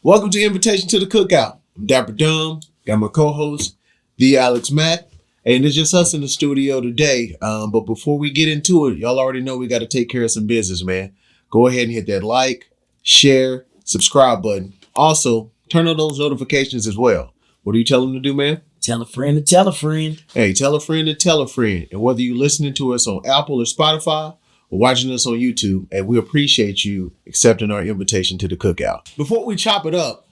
Welcome to Invitation to the Cookout. I'm Dapper Dumb, got my co-host, the Alex Mack, and it's just us in the studio today. But before we get into it, y'all already know we got to take care of some business, man. Go ahead and hit that like, share, subscribe button. Also, turn on those notifications as well. What do you tell them to do, man? Tell a friend to tell a friend. Hey, tell a friend to tell a friend. And whether you're listening to us on Apple or Spotify or watching us on YouTube, and we appreciate you accepting our invitation to the cookout. Before we chop it up,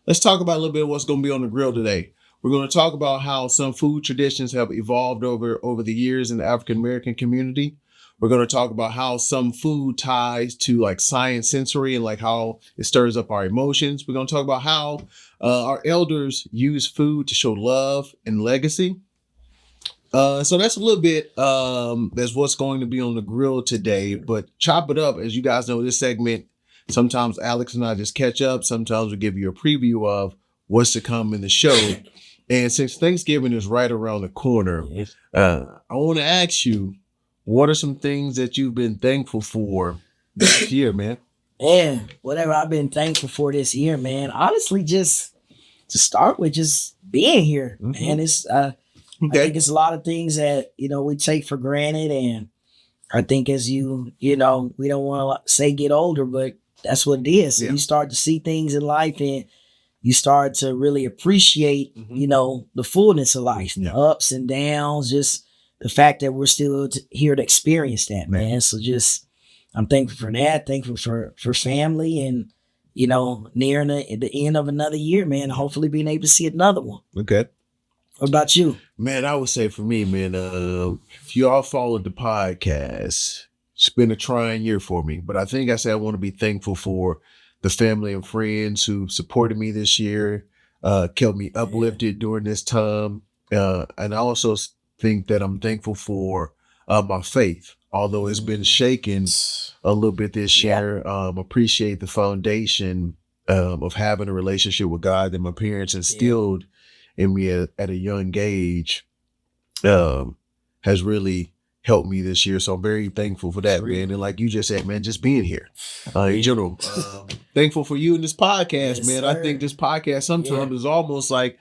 let's talk about a little bit of what's going to be on the grill today. We're going to talk about how some food traditions have evolved over the years in the African American community. We're going to talk about how some food ties to like science sensory and like how it stirs up our emotions. We're going to talk about how our elders use food to show love and legacy. So that's a little bit, that's what's going to be on the grill today, but chop it up. As you guys know, this segment, sometimes Alex and I just catch up. Sometimes we give you a preview of what's to come in the show. And since Thanksgiving is right around the corner, I want to ask you, what are some things that you've been thankful for this year, man? Man, whatever I've been thankful for this year, man. Honestly, just to start with, just being here, man. It's I think it's a lot of things that we take for granted, and I think as we don't want to say get older, but that's what it is. So you start to see things in life, and you start to really appreciate the fullness of life, the ups and downs, just the fact that we're still here to experience that, man. So just, I'm thankful for that. Thankful for family and, nearing the end of another year, man. Hopefully being able to see another one. Okay. What about you? Man, I would say for me, man, if you all followed the podcast, it's been a trying year for me. But I think I said I want to be thankful for the family and friends who supported me this year, kept me uplifted during this time. And I also think that I'm thankful for my faith, although it's been shaken a little bit this year. Appreciate the foundation of having a relationship with God that my parents instilled in me at a young age has really helped me this year. So I'm very thankful for that, man. And like you just said, man, just being here in general. Thankful for you and this podcast, man. Sir. I think this podcast sometimes is almost like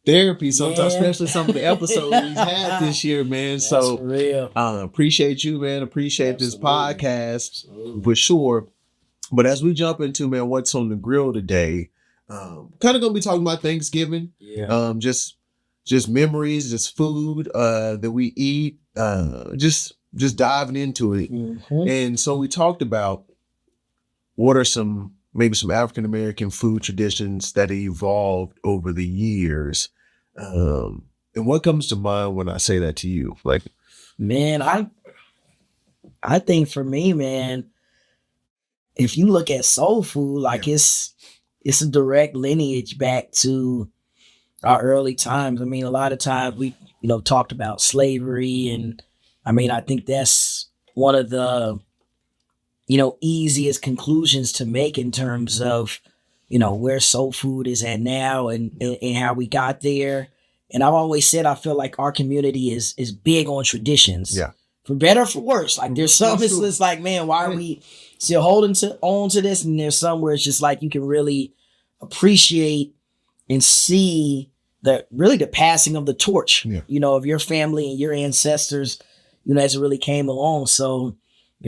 therapy sometimes, especially some of the episodes we've had this year, man. That's so real. Appreciate you, man. Appreciate this podcast for sure. But as we jump into, man, what's on the grill today, kind of gonna be talking about Thanksgiving. Just memories, just food that we eat, just diving into it. And so we talked about what are maybe some African American food traditions that evolved over the years. And what comes to mind when I say that to you? Like, man, I think for me, man, if you look at soul food, like it's a direct lineage back to our early times. I mean, a lot of times we, talked about slavery, and I mean, I think that's one of the, easiest conclusions to make in terms of, where soul food is at now and how we got there. And I've always said, I feel like our community is big on traditions. Yeah. For better or for worse. Like there's some, it's like, man, why are we still holding on to this? And there's some where it's just like, you can really appreciate and see the passing of the torch, of your family and your ancestors, as it really came along. So,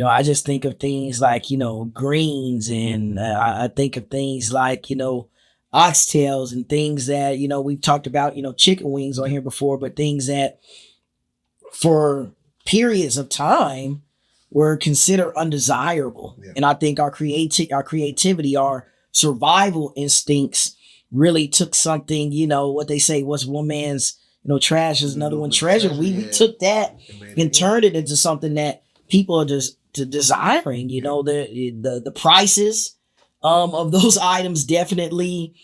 I just think of things like, greens, and I think of things like, oxtails and things that, we've talked about, chicken wings on here before, but things that for periods of time were considered undesirable. Yeah. And I think our creativity, our survival instincts really took something, what they say, what's one man's, trash is another one's treasure. We took that and turned it into something that people are just desiring. The prices of those items definitely,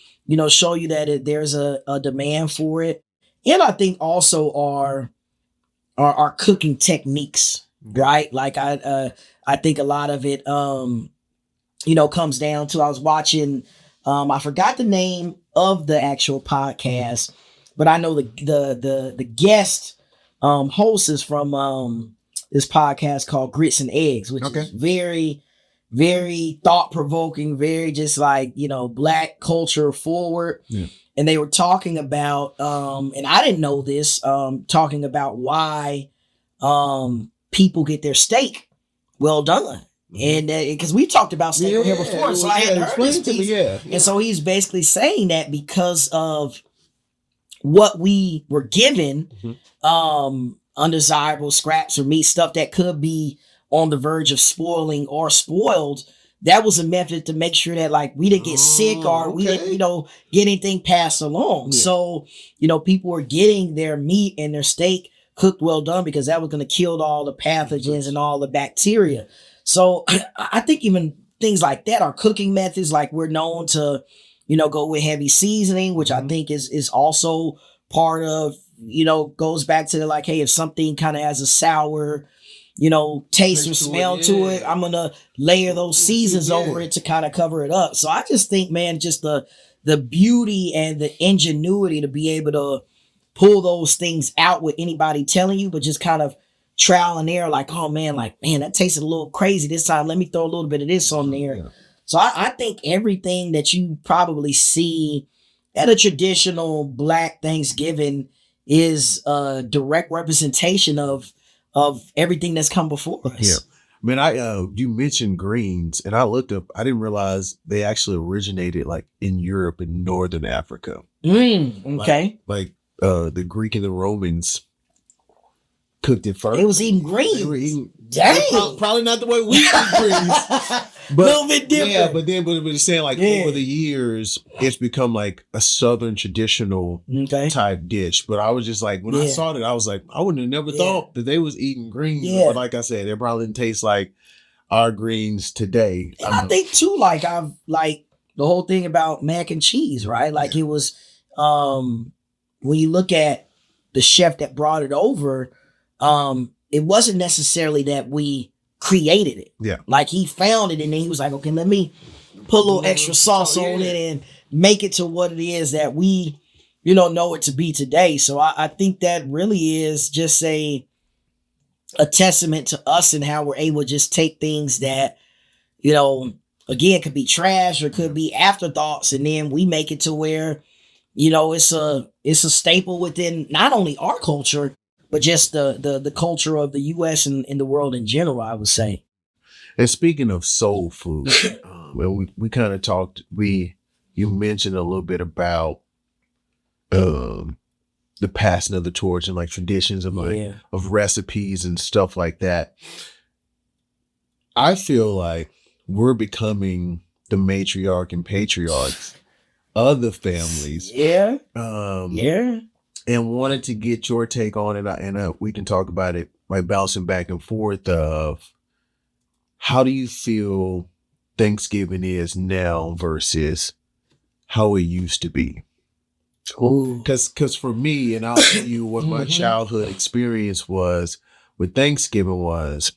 show you that there's a demand for it. And I think also our cooking techniques, right? Like I think a lot of it, comes down to, I was watching, I forgot the name of the actual podcast, but I know the guest host is from this podcast called Grits and Eggs, which is very, very thought-provoking, very just like, Black culture forward. Yeah. And they were talking about, and I didn't know this, talking about why people get their steak well done. And because we talked about steak on here before, so I hadn't heard this piece. And so he's basically saying that because of what we were given, undesirable scraps or meat, stuff that could be on the verge of spoiling or spoiled, that was a method to make sure that like we didn't get sick or we didn't, get anything passed along. Yeah. So, people were getting their meat and their steak cooked well done because that was going to kill all the pathogens and all the bacteria. So I think even things like that are cooking methods. Like we're known to, go with heavy seasoning, which I think is also part of, goes back to the like, hey, if something kind of has a sour, taste or smell to it, I'm going to layer those seasons over it to kind of cover it up. So I just think, man, just the beauty and the ingenuity to be able to pull those things out with anybody telling you, but just kind of trial and error, like, oh man, that tasted a little crazy this time. Let me throw a little bit of this on there. Yeah. So I think everything that you probably see at a traditional Black Thanksgiving is a direct representation of everything that's come before us. Yeah. Man, you mentioned greens, and I looked up, I didn't realize they actually originated like in Europe and Northern Africa. Okay. Like the Greek and the Romans cooked it first. They was eating greens. They were eating. Dang. Probably not the way we eat greens. But, a little bit different. Yeah, but it's saying like over the years, it's become like a Southern traditional type dish. But I was just like, when I saw it, I was like, I wouldn't have never thought that they was eating greens. Yeah. But like I said, they probably didn't taste like our greens today. And I think too, like the whole thing about mac and cheese, right? Like it was, when you look at the chef that brought it over, it wasn't necessarily that we created it. Yeah. Like he found it and then he was like, okay, let me put a little extra sauce on it and make it to what it is that we, know it to be today. So I think that really is just a testament to us and how we're able to just take things that, again, could be trash or could be afterthoughts. And then we make it to where, it's a staple within not only our culture, but just the culture of the U.S. and the world in general, I would say. And speaking of soul food, well, we kind of talked. You mentioned a little bit about the passing of the torch and like traditions of of recipes and stuff like that. I feel like we're becoming the matriarch and patriarchs of the families. Yeah. And wanted to get your take on it, and we can talk about it by bouncing back and forth of how do you feel Thanksgiving is now versus how it used to be? Because for me, and I'll tell you what my childhood experience was with Thanksgiving was,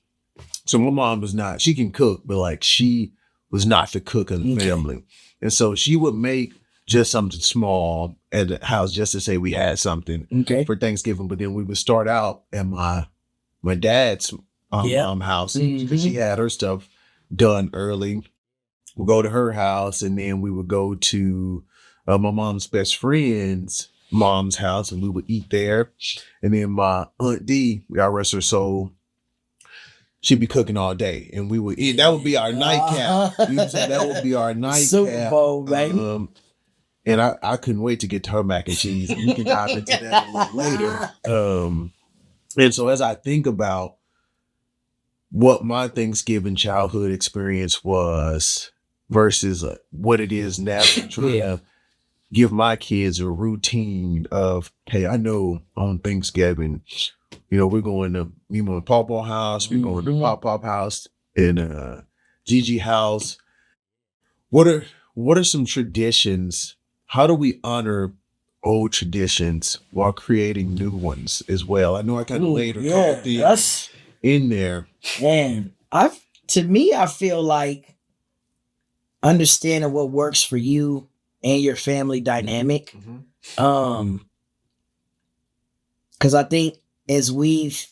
so my mom was not, she can cook, but like she was not the cook of the family. And so she would make just something small at the house just to say we had something for Thanksgiving. But then we would start out at my dad's house. She had her stuff done early. We'll go to her house, and then we would go to my mom's best friend's mom's house, and we would eat there. And then my Aunt D, God rest her soul, she'd be cooking all day, and we would eat. That would be our nightcap. We would say that would be our nightcap. Super Bowl, baby. And I couldn't wait to get to her mac and cheese. And we can dive into that a little later. And so as I think about what my Thanksgiving childhood experience was versus what it is now, I'm trying to give my kids a routine of, hey, I know on Thanksgiving, we're going to Mima and Pawpaw house, we're going to Pop house, and Gigi house. What are some traditions? How do we honor old traditions while creating new ones as well? I know I kind of laid a couple things in there. Man, I feel like understanding what works for you and your family dynamic. Because I think as we've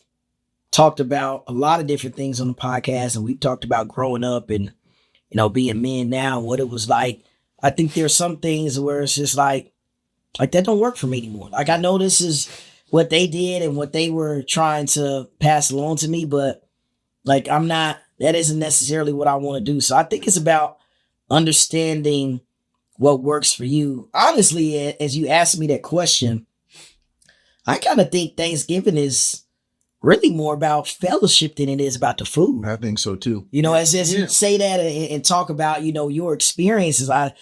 talked about a lot of different things on the podcast, and we've talked about growing up and being men now, what it was like. I think there's some things where it's just like that don't work for me anymore. Like, I know this is what they did and what they were trying to pass along to me, but like, that isn't necessarily what I want to do. So I think it's about understanding what works for you. Honestly, as you asked me that question, I kind of think Thanksgiving is really more about fellowship than it is about the food. I think so too. As you say that and talk about, your experiences, I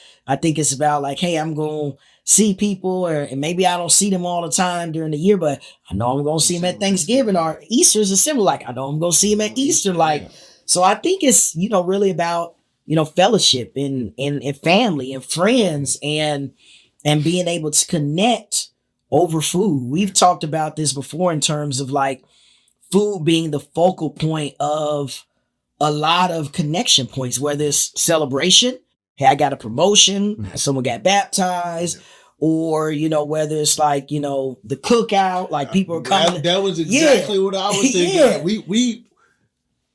think it's about like, hey, I'm going to see people, and maybe I don't see them all the time during the year, but I know I'm going to see them at Thanksgiving, or Easter's a similar, like I know I'm going to see them at Easter. Like, so I think it's, really about, fellowship and family and friends and being able to connect over food. We've talked about this before in terms of like food being the focal point of a lot of connection points, whether it's celebration. Hey, I got a promotion, someone got baptized, or, whether it's like, the cookout, like people are coming. That was exactly what I was thinking.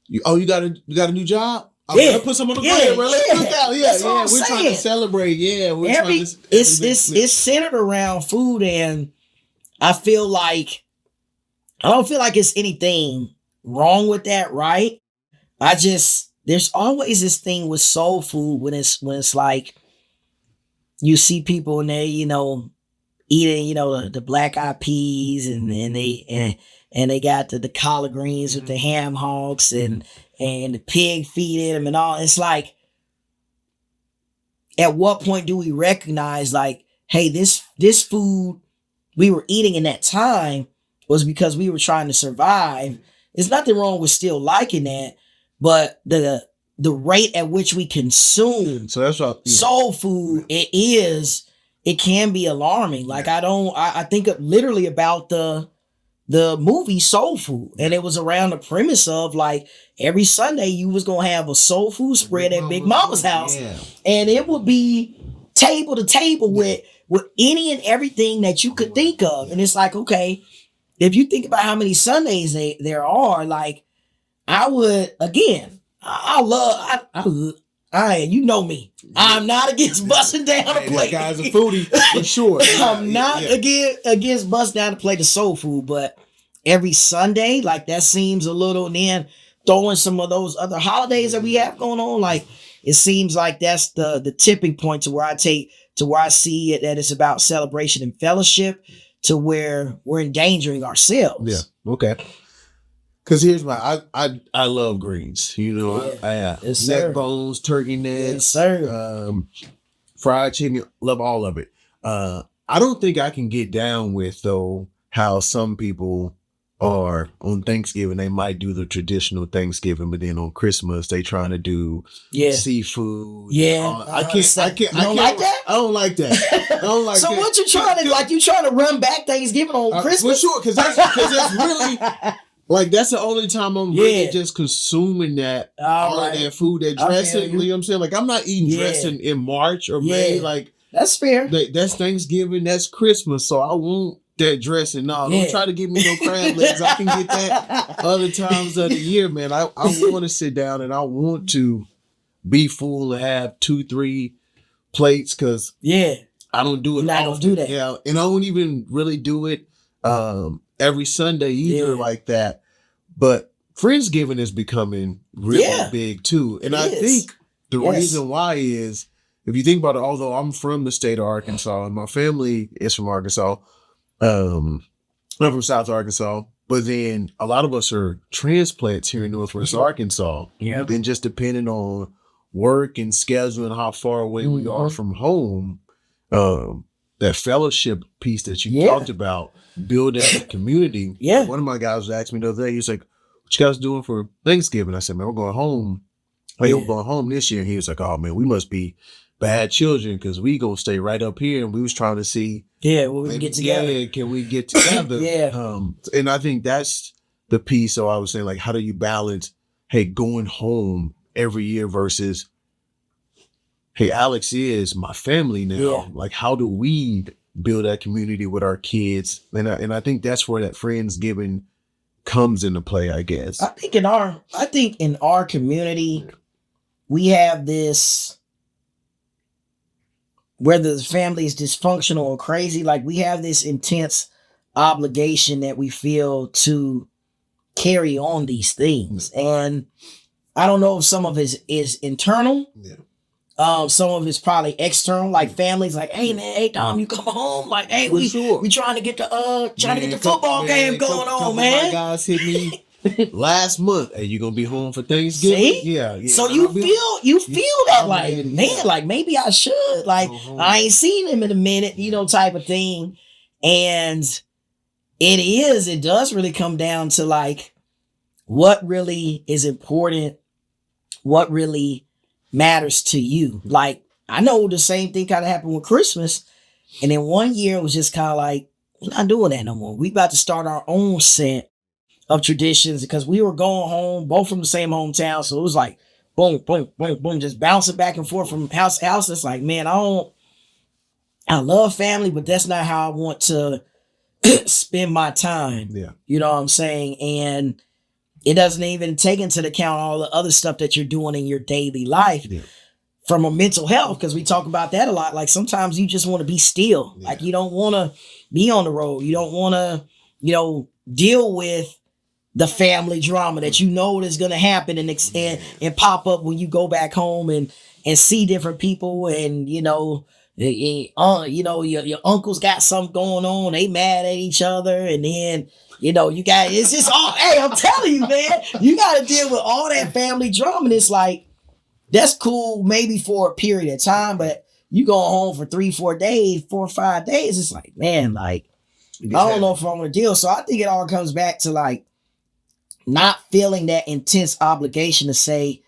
You got a new job? Let's put some on the bread, bro. Let's cook out. We're trying to celebrate. It's centered around food, and I don't feel like it's anything wrong with that, right? There's always this thing with soul food when it's like you see people and they, eating, the black eyed peas and they got the collard greens with the ham hocks and the pig feet in them and all. It's like, at what point do we recognize like, hey, this food we were eating in that time was because we were trying to survive. There's nothing wrong with still liking that, but the rate at which we consume soul food, it can be alarming. Like, I think literally about the movie Soul Food, and it was around the premise of like every Sunday you was gonna have a soul food spread at Big Mama's house, and it would be table to table with any and everything that you could think of. And it's like, okay, if you think about how many Sundays there are, like, I would, again, you know me. I'm not against busting down a plate. That guy's a foodie for sure. I'm not against busting down a plate of soul food, but every Sunday, like, that seems a little, and then throwing some of those other holidays that we have going on, like, it seems like that's the tipping point to where I see it, that it's about celebration and fellowship, to where we're endangering ourselves. Yeah. Okay. Cause here's I love greens. Neck bones, turkey necks, fried chicken, love all of it. I don't think I can get down with though how some people are on Thanksgiving. They might do the traditional Thanksgiving, but then on Christmas they trying to do seafood. I can't. You don't like that? I don't like that. I don't like so that. What you trying to like? You trying to run back Thanksgiving on Christmas? For sure, because that's really. Like, that's the only time I'm really just consuming that all of that food, that dressing. You know what I'm saying? Like, I'm not eating dressing in March or May. Like, that's fair. That's Thanksgiving. That's Christmas. So I want that dressing. No, don't try to give me no crab legs. I can get that other times of the year, man. I want to sit down and I want to be full and have 2-3 plates, because I don't do it. You're not gonna do that. Yeah, and I don't even really do it every Sunday either like that. But Friendsgiving is becoming really big too. And I think the reason why is, if you think about it, although I'm from the state of Arkansas and my family is from Arkansas, I'm from South Arkansas, but then a lot of us are transplants here in Northwest Arkansas. Yeah. Then just depending on work and schedule and how far away we are from home, that fellowship piece that you talked about, building a community. One of my guys asked me the other day, he was like, "What you guys doing for Thanksgiving?" I said, "Man, we're going home. We're going home this year." And he was like, "Oh man, we must be bad children, because we gonna stay right up here." And we was trying to see, when we can get together. Yeah, can we get together? And I think that's the piece. So I was saying, like, how do you balance, hey, going home every year versus, hey, Alex is my family now. Like, how do we build that community with our kids? And I think that's where that Friendsgiving comes into play, I guess. I think in our community, we have this, whether the family is dysfunctional or crazy, like we have this intense obligation that we feel to carry on these things. And I don't know if some of it is internal. Yeah. Some of it's probably external, like families, like, hey man, hey Dom, you come home, like, hey, we trying to get the football game going on, man. My guys hit me last month. Hey, you gonna be home for Thanksgiving? See? Yeah. So you feel that, like, man, like maybe I should, like, I ain't seen him in a minute, type of thing. And it does really come down to like what really is important, what really matters to you. Like, I know the same thing kind of happened with Christmas. And then one year it was just kind of like, we're not doing that no more. We about to start our own set of traditions because we were going home, both from the same hometown. So it was like, boom, boom, boom, boom, just bouncing back and forth from house to house. It's like, man, I love family, but that's not how I want to spend my time. Yeah. You know what I'm saying? And it doesn't even take into account all the other stuff that you're doing in your daily life from a mental health, because we talk about that a lot. Like sometimes you just want to be still. Like you don't want to be on the road. You don't want to, deal with the family drama that is going to happen and pop up when you go back home and see different people and, your uncle's got something going on. They mad at each other. And then, it's just all, hey, I'm telling you, man, you got to deal with all that family drama. And it's like, that's cool maybe for a period of time, but you go home for 4 days, 4 or 5 days. It's like, man, like, I don't know if I'm going to deal. So I think it all comes back to like not feeling that intense obligation to say,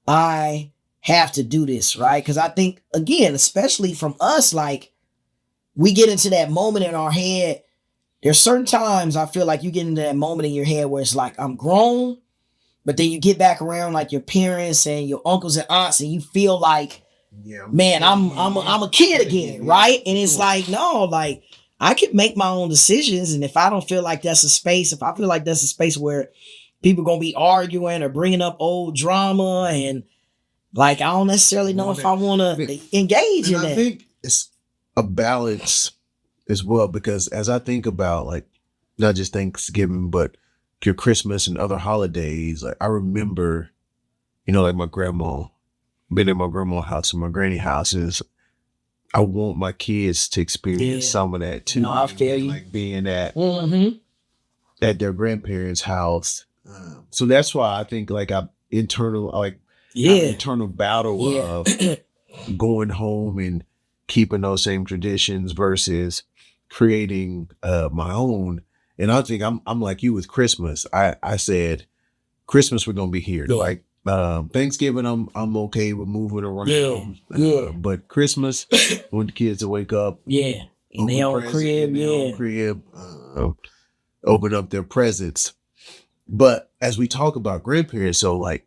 I have to do this, right? Because I think, again, especially from us, like we get into that moment in our head. There's certain times I feel like you get into that moment in your head where it's like, I'm grown, but then you get back around like your parents and your uncles and aunts and you feel like, man, I'm a kid again, right? And it's like, no, like I can make my own decisions. And if I don't feel like that's a space, if I feel like that's a space where people are going to be arguing or bringing up old drama and like, I don't necessarily know if I want to engage in that. I think it's a balance as well, because as I think about like, not just Thanksgiving, but your Christmas and other holidays, like I remember, like my grandma, been in my grandma's house and my granny houses. I want my kids to experience some of that too. No, I feel you. Like being at their grandparents' house. So that's why I think like I'm internal battle of going home and keeping those same traditions versus creating my own. And I think I'm like you with Christmas. I said Christmas we're gonna be here. Like Thanksgiving I'm okay with moving around. But Christmas when the kids will wake up. In their own crib. Open up their presents. But as we talk about grandparents, so like,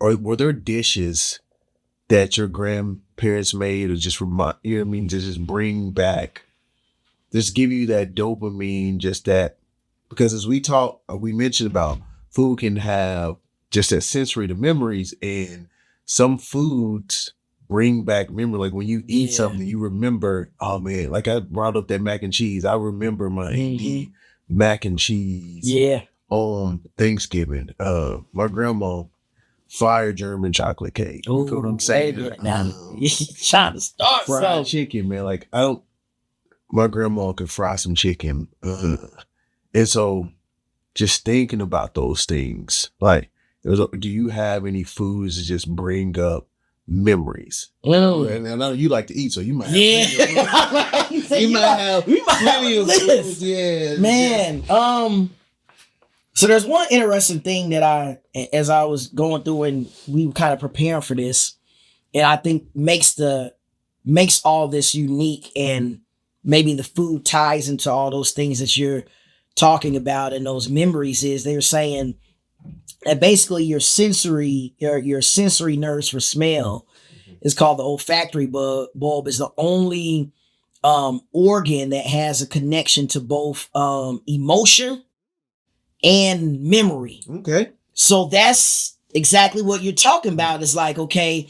were there dishes that your grandparents made or just remind to just bring back, just give you that dopamine, just that, because as we mentioned about food can have just that sensory to memories, and some foods bring back memory. Like when you eat something, you remember, oh man, like I brought up that mac and cheese. I remember my mac and cheese on Thanksgiving. My grandma, fire German chocolate cake. You know what I'm saying? Now you trying to start fried chicken, man. Like my grandma could fry some chicken. And so just thinking about those things, like, do you have any foods that just bring up memories? And I know you like to eat, so you might have you might have plenty of foods. Yeah. Man. So there's one interesting thing that as I was going through and we were kind of preparing for this, and I think makes all this unique, and maybe the food ties into all those things that you're talking about and those memories, is they were saying that basically your sensory nerves for smell is called the olfactory bulb, is the only organ that has a connection to both emotion and memory. Okay. So that's exactly what you're talking about. It's like, okay,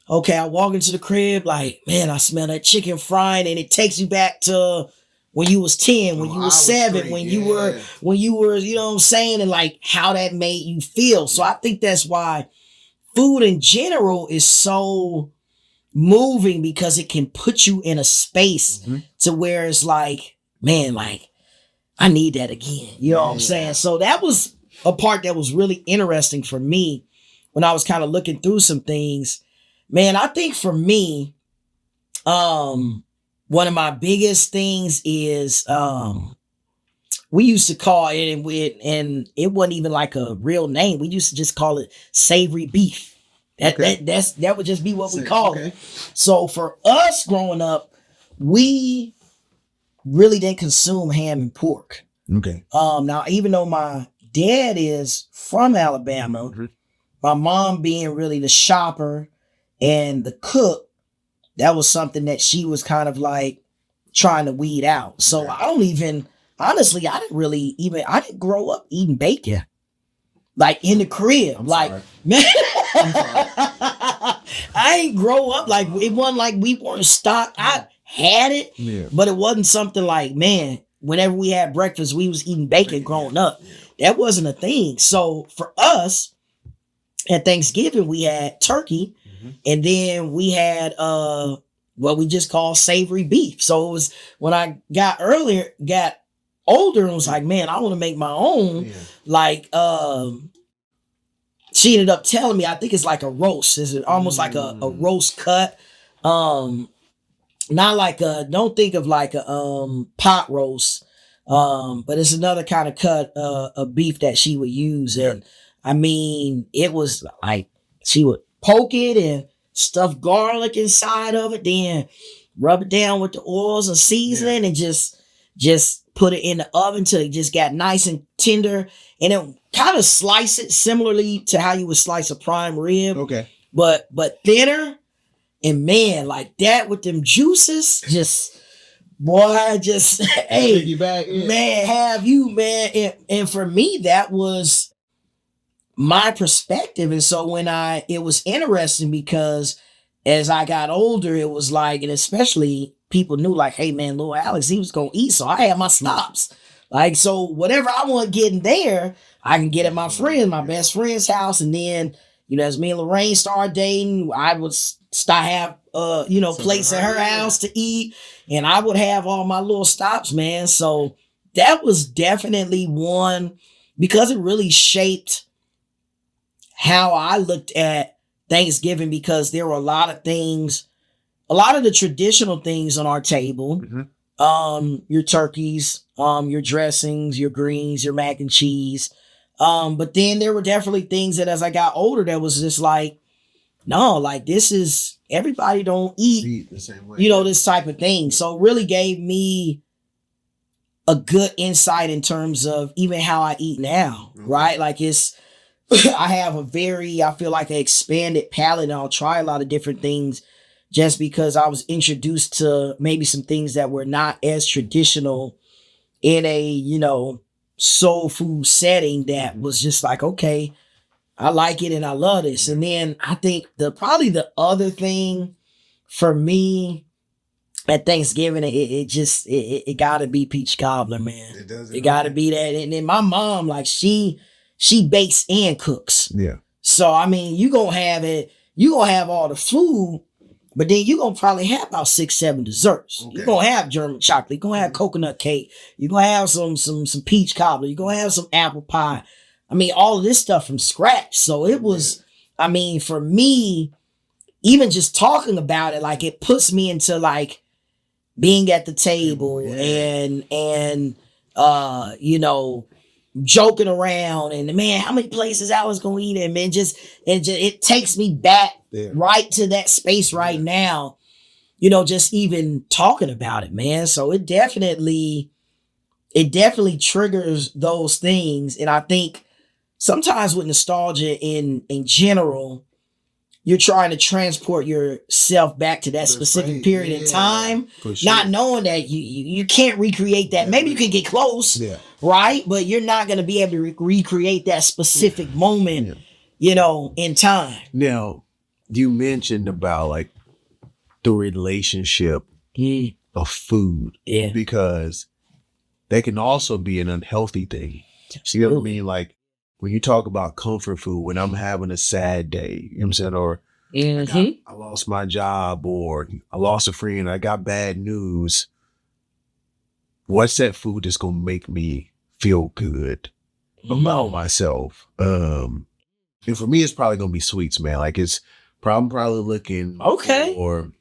I walk into the crib, like, man, I smell that chicken frying, and it takes you back to when you was 10, when you was 7, when you were, you know what I'm saying, and like how that made you feel. So I think that's why food in general is so moving, because it can put you in a space to where it's like, man, like, I need that again. You know what I'm saying? So that was a part that was really interesting for me when I was kind of looking through some things. Man, I think for me, one of my biggest things is, we used to call it, and it wasn't even like a real name. We used to just call it savory beef. That would just be what we call it. So for us growing up, we really didn't consume ham and pork. Okay. Now, even though my dad is from Alabama, my mom being really the shopper and the cook, that was something that she was kind of like trying to weed out. So I don't even, honestly, I didn't grow up eating bacon. Like in the crib. Man, I ain't grow up like, it wasn't like we weren't stocked. I had it, but it wasn't something like, man, whenever we had breakfast, we was eating bacon growing up. That wasn't a thing. So for us, at Thanksgiving, we had turkey, and then we had what we just call savory beef. So it was when I got older and was like, man, I want to make my own. Like, she ended up telling me, I think it's like a roast. It's almost like a roast cut. Not like don't think of like a pot roast. But it's another kind of cut of beef that she would use. And I mean, it was like, she would poke it and stuff garlic inside of it, then rub it down with the oils and seasoning, and just put it in the oven till it just got nice and tender, and then kind of slice it similarly to how you would slice a prime rib. Okay. But thinner, and man, like that with them juices, hey, man, have you, man. And for me, that was my perspective. And so it was interesting, because as I got older, it was like, and especially people knew like, hey man, little Alex, he was going to eat. So I had my stops. Like, so whatever I want to get in there, I can get at my best friend's house. And then, as me and Lorraine started dating, I would have, plates at her house to eat. And I would have all my little stops, man. So that was definitely one, because it really shaped how I looked at Thanksgiving, because there were a lot of the traditional things on our table. Your turkeys, your dressings, your greens, your mac and cheese. But then there were definitely things that as I got older, that was just like, no, like this is, everybody don't eat the same way, this type of thing. So it really gave me a good insight in terms of even how I eat now, right? Like I have I feel like an expanded palate, and I'll try a lot of different things just because I was introduced to maybe some things that were not as traditional in a, soul food setting, that was just like, okay, I like it and I love this. And then I think probably the other thing for me at Thanksgiving, it gotta be peach cobbler, man. It gotta be that. And then my mom, like she bakes and cooks. Yeah. So I mean, you gonna have all the food, but then you're going to probably have about 6-7 desserts. Okay. You're going to have German chocolate. You're going to have coconut cake. You're going to have some peach cobbler. You're going to have some apple pie. I mean, all of this stuff from scratch. So it was, I mean, for me, even just talking about it, like it puts me into like being at the table and joking around, and man, how many places I was going to eat at, man, it takes me back right to that space right now, just even talking about it, man. So it definitely triggers those things. And I think sometimes with nostalgia in general, you're trying to transport yourself back to that specific period in time, not knowing that you can't recreate that. Maybe you can get close, right? But you're not going to be able to recreate that specific moment in time. Now, you mentioned about like the relationship of food. Yeah. Because that can also be an unhealthy thing. You know what I mean? Like when you talk about comfort food, when I'm having a sad day, you know what I'm saying? Or I lost my job, or I lost a friend, I got bad news. What's that food that's gonna make me feel good about myself? And for me, it's probably gonna be sweets, man. Like I'm probably looking for.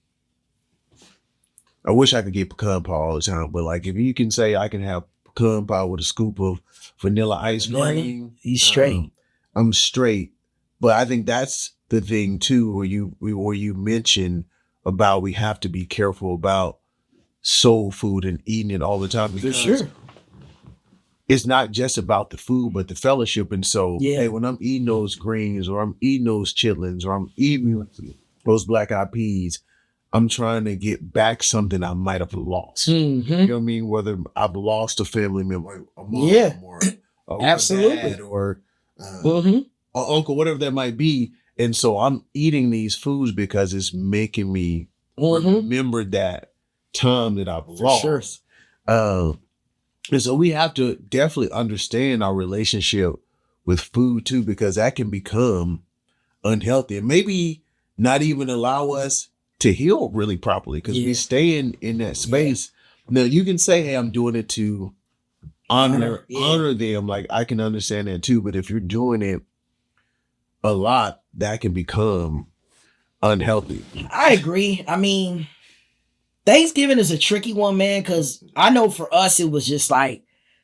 I wish I could get pecan pie all the time, but like if you can say I can have pecan pie with a scoop of vanilla ice cream, he's straight. I'm straight. But I think that's the thing too, where you mentioned about we have to be careful about soul food and eating it all the time, because it's not just about the food, but the fellowship. And so, hey, when I'm eating those greens, or I'm eating those chitlins, or I'm eating those black eyed peas, I'm trying to get back something I might have lost. You know what I mean? Whether I've lost a family member, a mom, or absolutely, dad, or uncle, whatever that might be. And so I'm eating these foods because it's making me remember that time that I've lost. Sure. And so we have to definitely understand our relationship with food too, because that can become unhealthy and maybe not even allow us to heal really properly, because we stay in that space. Now you can say, hey, I'm doing it to honor them. Like I can understand that too. But if you're doing it a lot, that can become unhealthy. I agree. I mean, Thanksgiving is a tricky one, man, because I know for us, it was just like,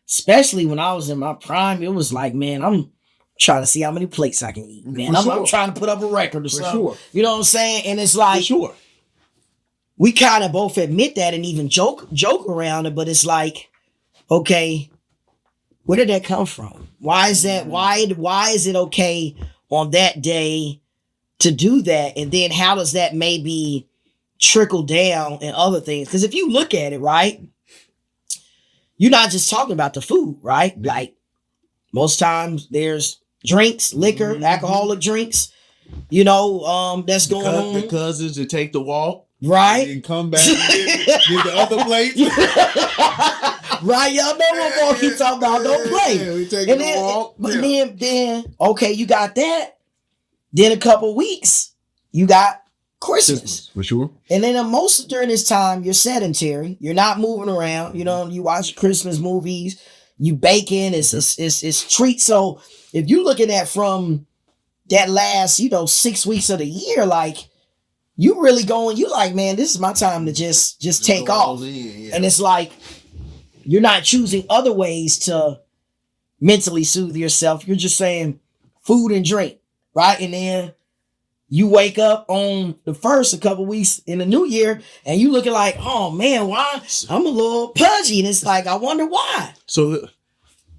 especially when I was in my prime, it was like, man, I'm trying to see how many plates I can eat, man. I'm trying to put up a record or something. You know what I'm saying? And it's like, we kind of both admit that and even joke around it, but it's like, okay, where did that come from? Why is that? Why is it okay on that day to do that? And then how does that maybe trickle down in other things? Because if you look at it, right, you're not just talking about the food, right? Like most times there's drinks, liquor, alcoholic drinks, that's going on. The cousins that take the walk. Right. And come back and get the other plate. Right. Y'all know what more he talking about. Don't play. We take the walk. But then, okay, you got that. Then a couple weeks, you got Christmas. For sure. And then most during this time, you're sedentary. You're not moving around. You watch Christmas movies, you baking, it's treats. So if you're looking at from that last, 6 weeks of the year, like, you really going, you like, man, this is my time to just take off. And it's like, you're not choosing other ways to mentally soothe yourself. You're just saying food and drink, right? And then you wake up on the first, a couple weeks in the new year, and you looking like, oh man, why? I'm a little pudgy. And it's like, I wonder why.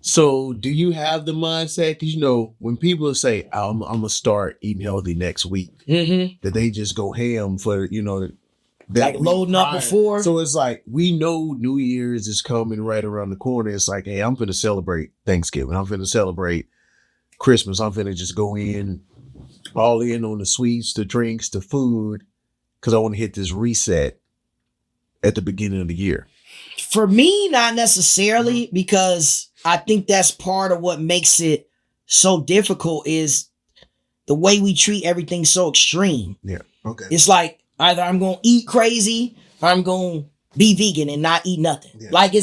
So do you have the mindset? Because, when people say, I'm going to start eating healthy next week, that they just go ham for, like loading up before. So it's like, we know New Year's is coming right around the corner. It's like, hey, I'm going to celebrate Thanksgiving. I'm going to celebrate Christmas. I'm going to just go all in on the sweets, the drinks, the food, because I want to hit this reset at the beginning of the year. For me, not necessarily, because I think that's part of what makes it so difficult is the way we treat everything so extreme. Yeah. Okay. It's like either I'm going to eat crazy or I'm going to be vegan and not eat nothing. Yeah. Like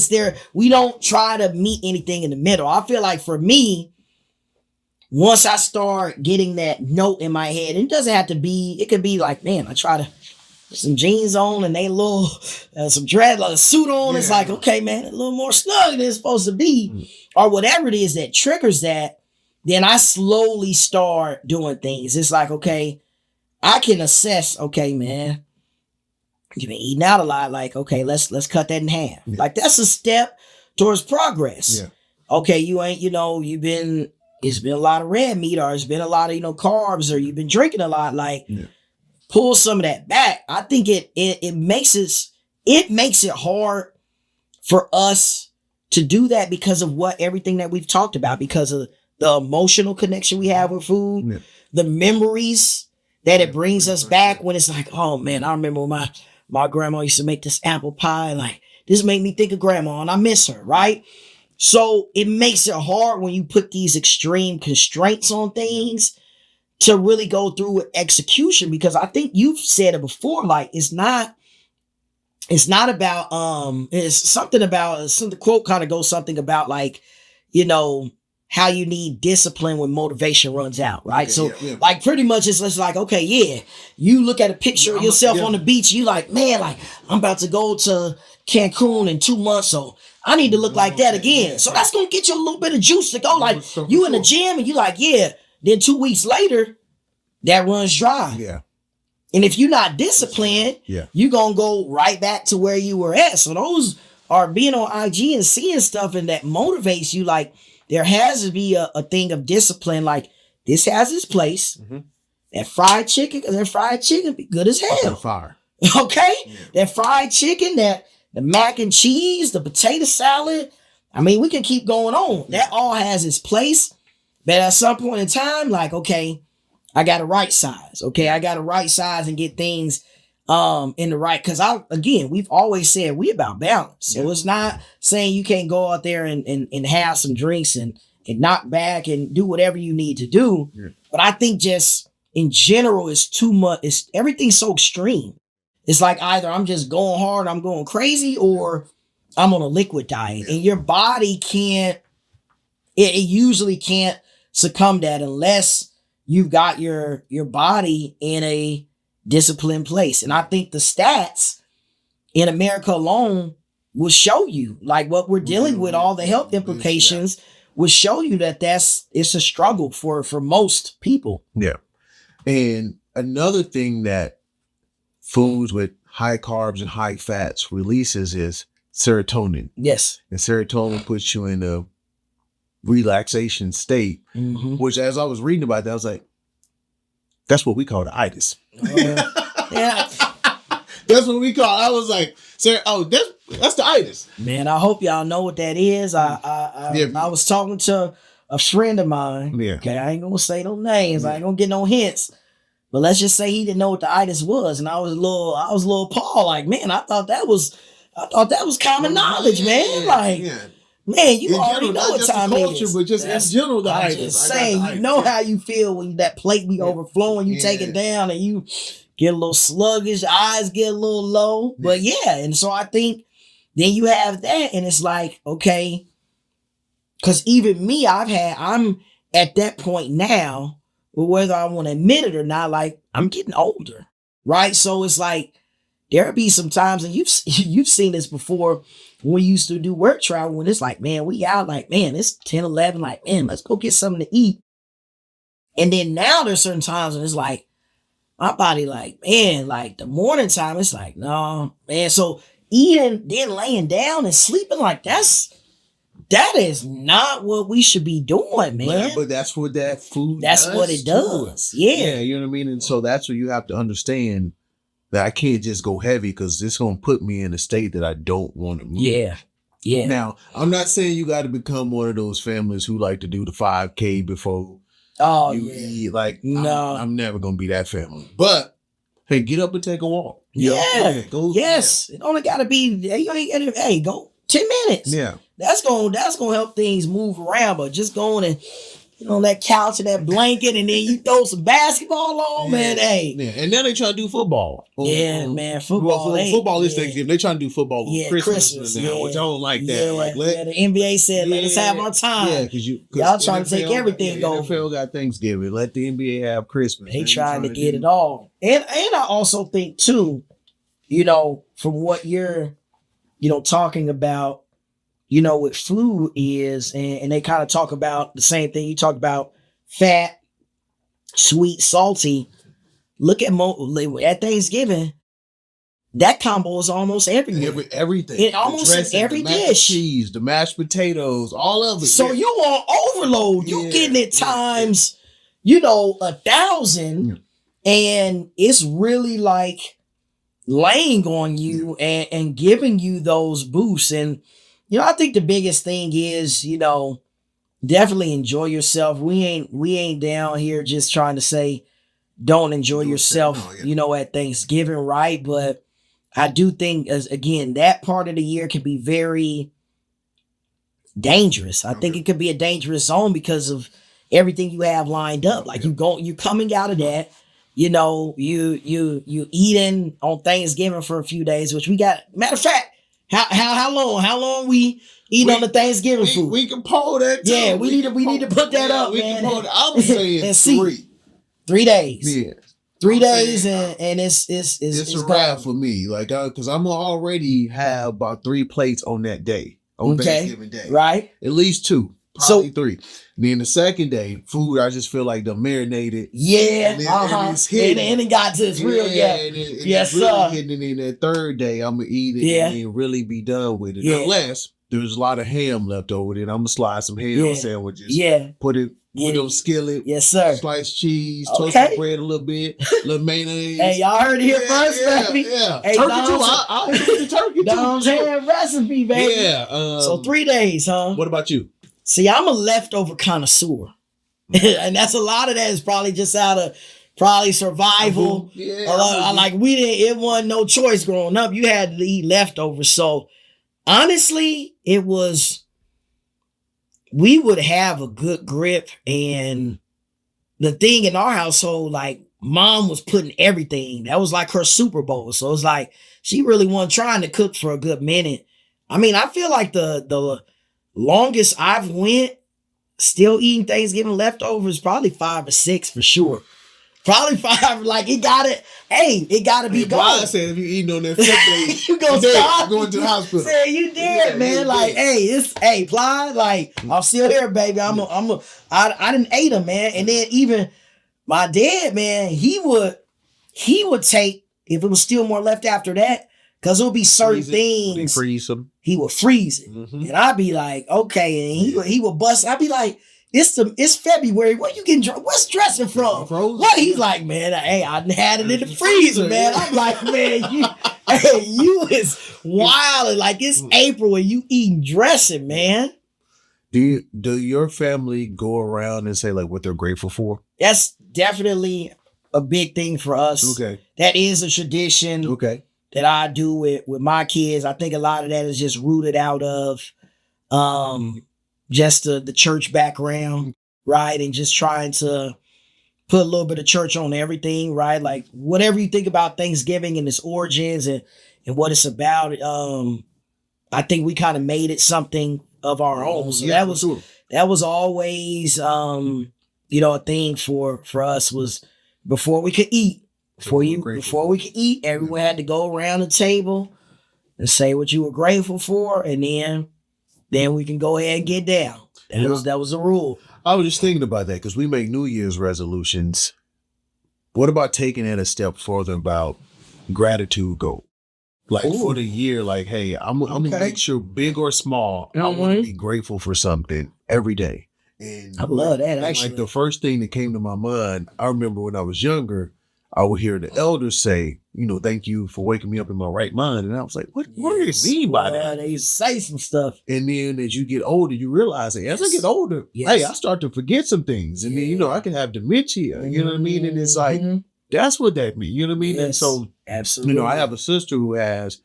we don't try to meet anything in the middle. I feel like for me, once I start getting that note in my head, it doesn't have to be, it could be like, man, I try to put some jeans on and they little, some dread, like a suit on. Yeah. It's like, okay, man, a little more snug than it's supposed to be. Or whatever it is that triggers that, then I slowly start doing things. It's like, okay, I can assess, okay, man, you've been eating out a lot. Like, okay, let's cut that in half. Yeah. Like that's a step towards progress. Yeah. Okay, you ain't, it's been a lot of red meat, or it's been a lot of, carbs, or you've been drinking a lot. Like, pull some of that back. I think it makes it hard for us to do that because of everything that we've talked about, because of the emotional connection we have with food, Yeah. the memories that it brings us back when it's like, oh man, I remember when my grandma used to make this apple pie. Like, this made me think of grandma and I miss her, right? So it makes it hard when you put these extreme constraints on things to really go through with execution, because I think you've said it before, like it's not about it's something about the quote kind of goes something about like, you know, how you need discipline when motivation runs out, right? Okay, like pretty much it's just like, okay, yeah, you look at a picture of yourself on the beach, you like, man, like I'm about to go to Cancun in 2 months, so I need to look like that again. So that's gonna get you a little bit of juice to go. Like you in the gym and you like, yeah. Then 2 weeks later, that runs dry. Yeah. And if you're not disciplined, you're going to go right back to where you were at. So those are being on IG and seeing stuff and that motivates you. Like there has to be a thing of discipline. Like this has its place. Mm-hmm. That fried chicken be good as hell. Fire. Okay? Yeah. That fried chicken, the mac and cheese, the potato salad. I mean, we can keep going on. That all has its place. But at some point in time, like, okay, I got to right size. Okay, I got to right size and get things in the right. Because we've always said we about balance. So it's not saying you can't go out there and have some drinks and knock back and do whatever you need to do. Yeah. But I think just in general, it's too much. Everything's so extreme. It's like either I'm just going hard, I'm going crazy, or I'm on a liquid diet. And your body can't, it usually can't succumb to that unless you've got your body in a disciplined place. And I think the stats in America alone will show you, like what we're dealing with, all the health implications will show you that it's a struggle for most people. Yeah. And another thing that foods with high carbs and high fats releases is serotonin. Yes. And serotonin puts you in a relaxation state, which as I was reading about that, I was like, that's what we call the itis. Yeah. That's what we call it. I was like, that's the itis. Man, I hope y'all know what that is. I was talking to a friend of mine. Yeah. Okay, I ain't gonna say no names. I ain't gonna get no hints. But let's just say he didn't know what the itis was, and I was a little Paul. Like, man, I thought that was common knowledge, man. Man, you already know what time it is. But just in general, the itis. Just saying, you know how you feel when that plate be overflowing, you take it down, and you get a little sluggish, eyes get a little low. But and so I think then you have that, and it's like, okay, because even me, I'm at that point now, whether I want to admit it or not, like I'm getting older, right? So it's like there'll be some times, and you've seen this before when we used to do work travel, when it's like, man, we out, like, man, it's 10, 11, like, man, let's go get something to eat. And then now there's certain times when it's like, my body like, man, like the morning time, it's like, no, man. So eating, then laying down and sleeping, like that is not what we should be doing, man. But that's what that food that's does. That's what it does. Yeah, you know what I mean? And so that's what you have to understand, that I can't just go heavy because it's going to put me in a state that I don't want to move. Yeah. Yeah. Now, I'm not saying you got to become one of those families who like to do the 5K before you eat. Like, no, I'm never going to be that family. But, hey, get up and take a walk. Go. Yes. It only got to be, hey, go 10 minutes. Yeah. That's going to help things move around. But just going and, on that couch and that blanket, and then you throw some basketball on, man. Hey. Yeah. And now they trying to do football. Man. Football. Football is Thanksgiving. They trying to do football on Christmas now, which I don't like that. The NBA said, let us have our time. Yeah, because y'all trying to take everything over. NFL got Thanksgiving. Let the NBA have Christmas. They trying to get it all. And I also think too, from what you're, talking about, what food is, and they kind of talk about the same thing. You talk about fat, sweet, salty. Look at Thanksgiving. That combo is almost everywhere. Everything. Almost in every dish. The cheese, the mashed potatoes, all of it. So you on overload. You getting it times, 1,000. And it's really like laying on you and giving you those boosts. And I think the biggest thing is, definitely enjoy yourself. We ain't down here just trying to say don't enjoy yourself, at Thanksgiving, right? But I do think, as again, that part of the year can be very dangerous. I think it could be a dangerous zone because of everything you have lined up. Like you coming out of that, you eating on Thanksgiving for a few days, which we got. Matter of fact, how long we eat on the Thanksgiving food? We can pull that too. Yeah, we need to put that up, man. I'm saying and see, 3 days. Yeah. 3 days and it's a wrap for me. Like, cause I'm already have about 3 plates on that day. On Thanksgiving Day. Right. At least 2. Probably 3. And then the second day, food, I just feel like the marinated. Yeah. And it got to its real. Yes, really sir. Hitting it in that third day, I'm going to eat it and then really be done with it. Yeah. Unless there's a lot of ham left over there. I'm going to slide some ham sandwiches. Yeah. Put it with them skillet. Yes, sir. Sliced cheese, toasted bread a little bit, little mayonnaise. Hey, y'all heard it here first, baby. Yeah. Hey, turkey too. I'll eat the turkey too. Dom's hand recipe, baby. Yeah. So 3 days, huh? What about you? See, I'm a leftover connoisseur. And that's a lot of that is probably just out of probably survival. Like it wasn't no choice growing up. You had to eat leftovers. So honestly, we would have a good grip. And the thing in our household, like mom was putting everything. That was like her Super Bowl. So it's like she really wasn't trying to cook for a good minute. I mean, I feel like the longest I've went still eating Thanksgiving leftovers, probably 5 or 6 for sure. Probably 5. Like it gotta be gone. I said if you eating on that 5th day, you gonna stop going to the hospital. Say you did, man. Like, Ply, like I'm still here, baby. I didn't ate them, man. And then even my dad, man, he would take, if it was still more left after that, because it would be certain things. Freeze them. He would freeze it. Mm-hmm. And I'd be like, okay. And he would bust. I'd be like, it's February. Where you getting what's dressing from? What? He's like, man, I had it in the freezer, man. I'm like, man, you is wild. Like it's April and you eating dressing, man. Do your family go around and say like what they're grateful for? That's definitely a big thing for us. Okay. That is a tradition. Okay. That I do with my kids. I think a lot of that is just rooted out of just the church background, right? And just trying to put a little bit of church on everything, right? Like whatever you think about Thanksgiving and its origins and what it's about, I think we kind of made it something of our own. So that was always a thing for us was before we could eat. Before we could eat, everyone had to go around the table and say what you were grateful for, and then we can go ahead and get down. That was a rule. I was just thinking about that because we make New Year's resolutions. What about taking it a step further about gratitude goal? Like for the year, like, hey, I'm gonna make sure big or small, I want to be grateful for something every day. And I love that. Actually, like the first thing that came to my mind, I remember when I was younger. I would hear the elders say, thank you for waking me up in my right mind. And I was like, what do you mean by that? They say some stuff. And then as you get older, you realize that as I get older, hey, I start to forget some things. And then, I can have dementia, you know what I mean? And it's like, that's what that means, you know what I mean? Yes, and so, absolutely. I have a sister who has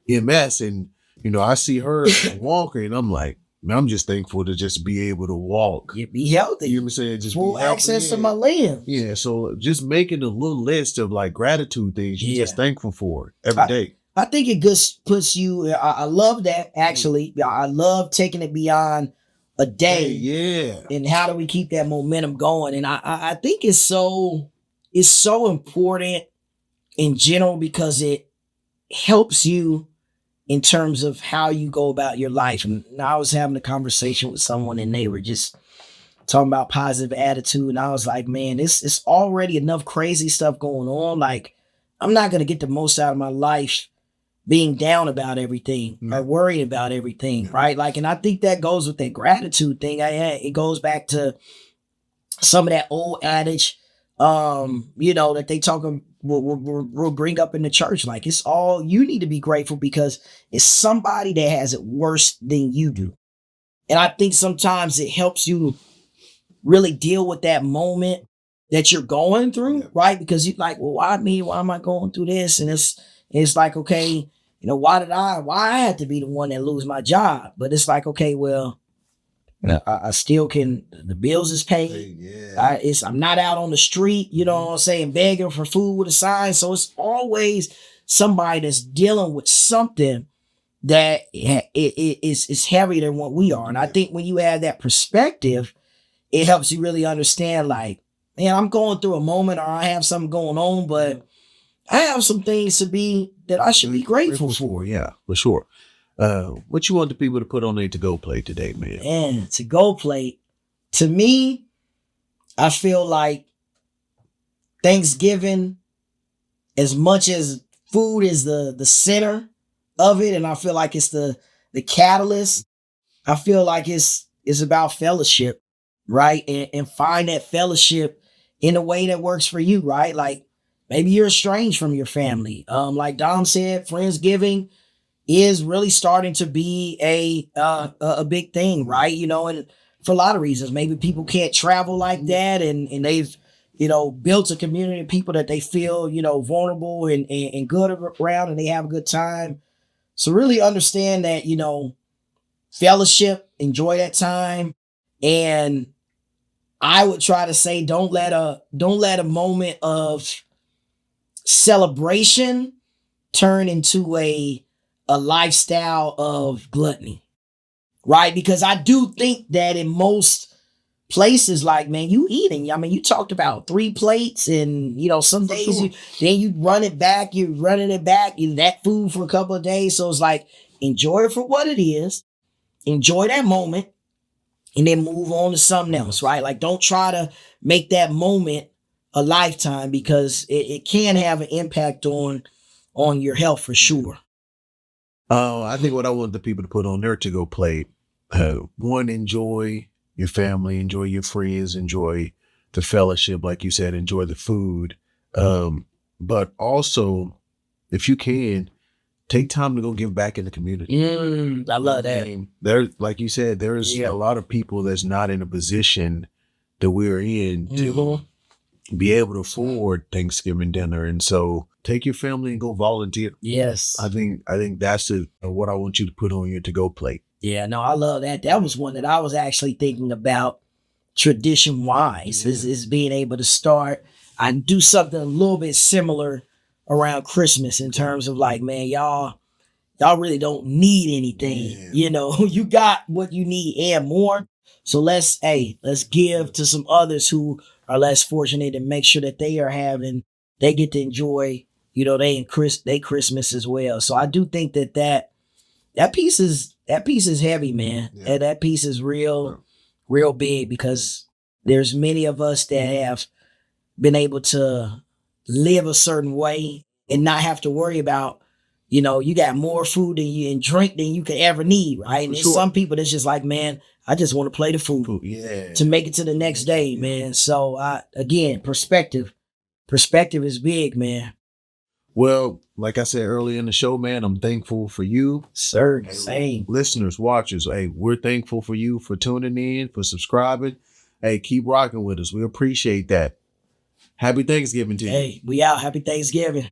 MS and, I see her walking and I'm like, man, I'm just thankful to just be able to walk. Yeah, be healthy. You know what I'm saying? Just full access to my limbs. Yeah, so just making a little list of like gratitude things you're just thankful for every day. I think it just puts you, I love that actually. I love taking it beyond a day. Yeah. And how do we keep that momentum going? And I think it's so important in general because it helps you in terms of how you go about your life. And I was having a conversation with someone and they were just talking about positive attitude. And I was like, man, it's already enough crazy stuff going on. Like, I'm not going to get the most out of my life being down about everything or worrying about everything, right? Like, and I think that goes with that gratitude thing. It goes back to some of that old adage, that they talking we'll bring up in the church. Like, it's all, you need to be grateful because it's somebody that has it worse than you do. And I think sometimes it helps you really deal with that moment that you're going through, right? Because you're like, well, why me? Why am I going through this? And it's like, okay, why I had to be the one that lose my job? But it's like, okay, well, I still can, the bills is paid. I'm not out on the street, you know what I'm saying, begging for food with a sign. So it's always somebody that's dealing with something that is heavier than what we are. And I think when you have that perspective, it helps you really understand, like, man, I'm going through a moment or I have something going on, but I have some things that I should be grateful for. Yeah, for sure. What you want the people to put on their to-go plate today, man? And to-go plate, to me, I feel like Thanksgiving, as much as food is the center of it, and I feel like it's the catalyst, I feel like it's about fellowship, right? And find that fellowship in a way that works for you, right? Like maybe you're estranged from your family. Like Dom said, Friendsgiving is really starting to be a big thing, right? And for a lot of reasons, maybe people can't travel like that, and they've built a community of people that they feel vulnerable and good around, and they have a good time. So really understand that fellowship, enjoy that time, and I would try to say don't let a moment of celebration turn into a lifestyle of gluttony, right? Because I do think that in most places, like, man, you eating. I mean, you talked about 3 plates, and some days you run it back. You're running it back. You that food for a couple of days. So it's like, enjoy it for what it is. Enjoy that moment, and then move on to something else, right? Like, don't try to make that moment a lifetime, because it can have an impact on your health for sure. I think what I want the people to put on their to-go plate, one, enjoy your family, enjoy your friends, enjoy the fellowship, like you said, enjoy the food. But also, if you can, take time to go give back in the community. I love that. There, like you said, there's a lot of people that's not in a position that we're in to be able to afford Thanksgiving dinner. And so take your family and go volunteer. Yes. I think that's what I want you to put on your to-go plate. Yeah, no, I love that. That was one that I was actually thinking about tradition wise, is being able to start. I do something a little bit similar around Christmas in terms of like, man, y'all really don't need anything. You got what you need and more. So let's give to some others who are less fortunate, and make sure that they get to enjoy, they Christmas as well. So I do think that piece is heavy, man. Yeah. That piece is real big, because there's many of us that have been able to live a certain way and not have to worry about, you got more food and drink than you could ever need, right? And there's some people that's just like, man, I just want to play the food to make it to the next day, man. So again, perspective is big, man. Well, like I said earlier in the show, man, I'm thankful for you. Sir, same. Listeners, watchers, we're thankful for you for tuning in, for subscribing. Keep rocking with us. We appreciate that. Happy Thanksgiving to you. We out. Happy Thanksgiving.